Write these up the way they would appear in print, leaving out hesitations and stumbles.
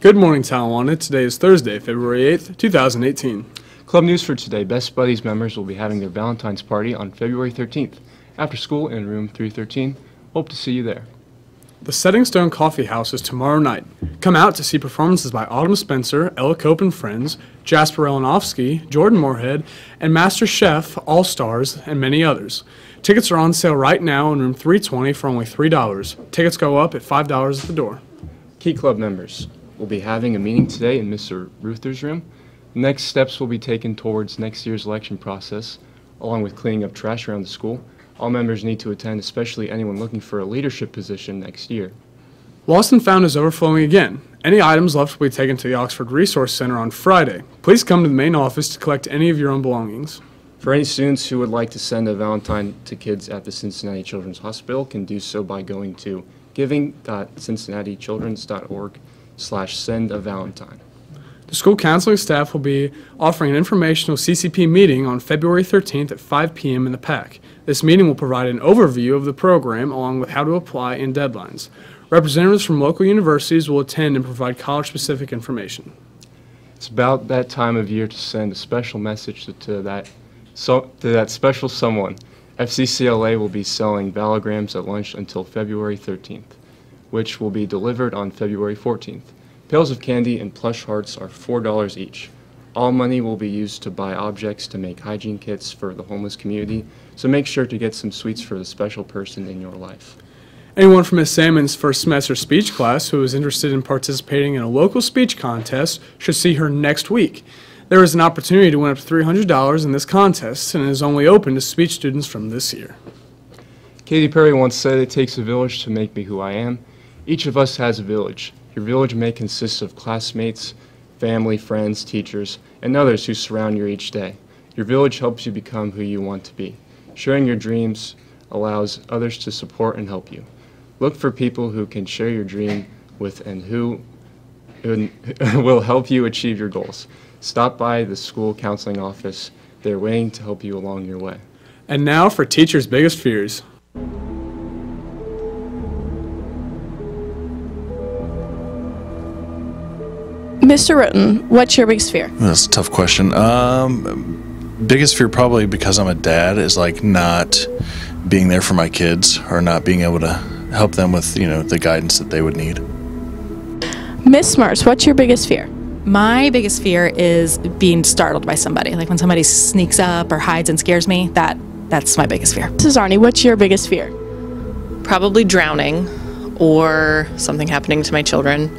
Good morning, Talawanda. Today is Thursday, February 8th, 2018. Club news for today. Best Buddies members will be having their Valentine's party on February 13th, after school in room 313. Hope to see you there. The Setting Stone Coffee House is tomorrow night. Come out to see performances by Autumn Spencer, Ella Cope and Friends, Jasper Elenovsky, Jordan Moorhead, and Master Chef, All Stars, and many others. Tickets are on sale right now in room 320 for only $3. Tickets go up at $5 at the door. Key Club members will be having a meeting today in Mr. Ruther's room. Next steps will be taken towards next year's election process, along with cleaning up trash around the school. All members need to attend, especially anyone looking for a leadership position next year. Lost and Found is overflowing again. Any items left will be taken to the Oxford Resource Center on Friday. Please come to the main office to collect any of your own belongings. For any students who would like to send a Valentine to kids at the Cincinnati Children's Hospital can do so by going to giving.cincinnatichildrens.org/sendavalentine. The school counseling staff will be offering an informational CCP meeting on February 13th at 5 p.m. in the PAC. This meeting will provide an overview of the program along with how to apply and deadlines. Representatives from local universities will attend and provide college-specific information. It's about that time of year to send a special message to that special someone. FCCLA will be selling Valograms at lunch until February 13th, which will be delivered on February 14th. Pails of candy and plush hearts are $4 each. All money will be used to buy objects to make hygiene kits for the homeless community, so make sure to get some sweets for the special person in your life. Anyone from Ms. Salmon's first semester speech class who is interested in participating in a local speech contest should see her next week. There is an opportunity to win up to $300 in this contest, and it is only open to speech students from this year. Katy Perry once said, "It takes a village to make me who I am." Each of us has a village. Your village may consist of classmates, family, friends, teachers, and others who surround you each day. Your village helps you become who you want to be. Sharing your dreams allows others to support and help you. Look for people who can share your dream with and who will help you achieve your goals. Stop by the school counseling office. They're waiting to help you along your way. And now for Teachers' Biggest Fears. Mr. Roten, what's your biggest fear? That's a tough question. Biggest fear probably because I'm a dad is like not being there for my kids or not being able to help them with, the guidance that they would need. Miss Smarts, what's your biggest fear? My biggest fear is being startled by somebody. Like when somebody sneaks up or hides and scares me, that's my biggest fear. Mrs. Arnie, what's your biggest fear? Probably drowning or something happening to my children,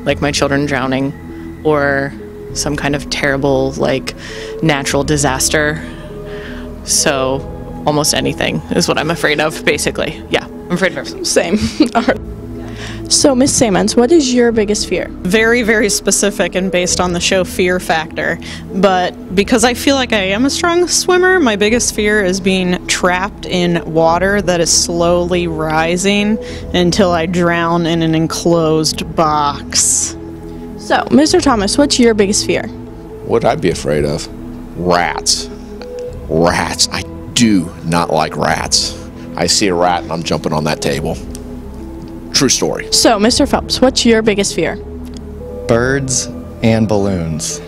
like my children drowning, or some kind of terrible, natural disaster. So almost anything is what I'm afraid of, basically. Yeah, I'm afraid of everything. Same. All right. So, Miss Sammons, what is your biggest fear? Very, very specific and based on the show Fear Factor. But because I feel like I am a strong swimmer, my biggest fear is being trapped in water that is slowly rising until I drown in an enclosed box. So, Mr. Thomas, what's your biggest fear? What I'd be afraid of? Rats. Rats. I do not like rats. I see a rat and I'm jumping on that table. True story. So, Mr. Phelps, what's your biggest fear? Birds and balloons.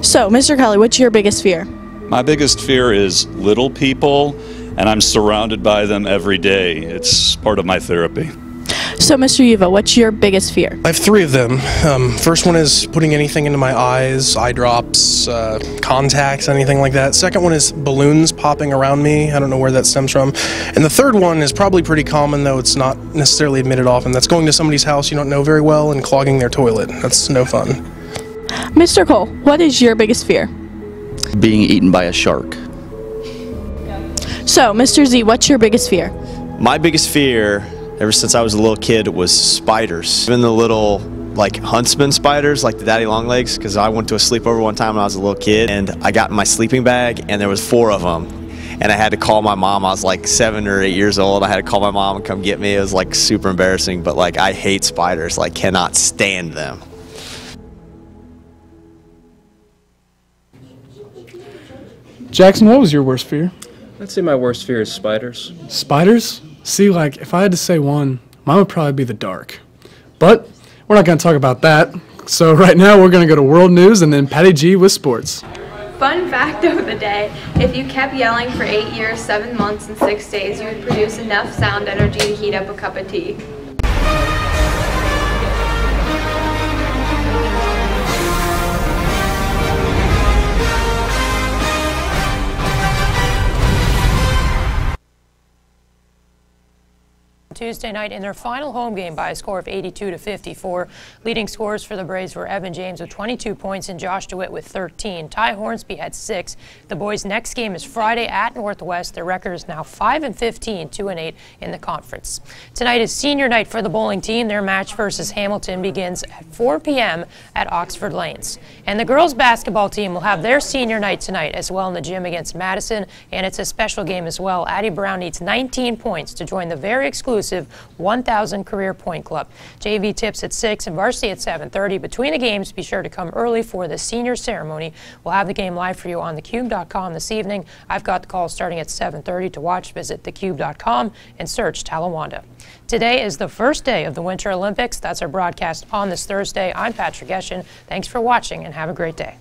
So, Mr. Kelly, what's your biggest fear? My biggest fear is little people, and I'm surrounded by them every day. It's part of my therapy. So, Mr. Yuva, what's your biggest fear? I have three of them. First one is putting anything into my eyes, eye drops, contacts, anything like that. Second one is balloons popping around me. I don't know where that stems from. And the third one is probably pretty common, though it's not necessarily admitted often. That's going to somebody's house you don't know very well and clogging their toilet. That's no fun. Mr. Cole, what is your biggest fear? Being eaten by a shark. So, Mr. Z, what's your biggest fear? My biggest fear, ever since I was a little kid, was spiders. Even the little, huntsman spiders, like the daddy long legs, because I went to a sleepover one time when I was a little kid, and I got in my sleeping bag, and there was 4 of them. And I had to call my mom. I was 7 or 8 years old. I had to call my mom and come get me. It was super embarrassing, but I hate spiders, cannot stand them. Jackson, what was your worst fear? I'd say my worst fear is spiders. Spiders? See, if I had to say one, mine would probably be the dark. But we're not going to talk about that, So right now we're going to go to World News and then Patty G with sports. Fun fact of the day, if you kept yelling for 8 years, 7 months, and 6 days, you would produce enough sound energy to heat up a cup of tea. Tuesday night in their final home game by a score of 82-54. Leading scorers for the Braves were Evan James with 22 points and Josh DeWitt with 13. Ty Hornsby had 6. The boys' next game is Friday at Northwest. Their record is now 5-15, 2-8 in the conference. Tonight is senior night for the bowling team. Their match versus Hamilton begins at 4 p.m. at Oxford Lanes. And the girls' basketball team will have their senior night tonight as well in the gym against Madison, and it's a special game as well. Addie Brown needs 19 points to join the very exclusive 1,000 Career Point Club. JV tips at 6 and varsity at 7:30. Between the games, be sure to come early for the senior ceremony. We'll have the game live for you on thecube.com this evening. I've got the call starting at 7:30 to watch. Visit thecube.com and search Talawanda. Today is the first day of the Winter Olympics. That's our broadcast on this Thursday. I'm Patrick Eschen. Thanks for watching and have a great day.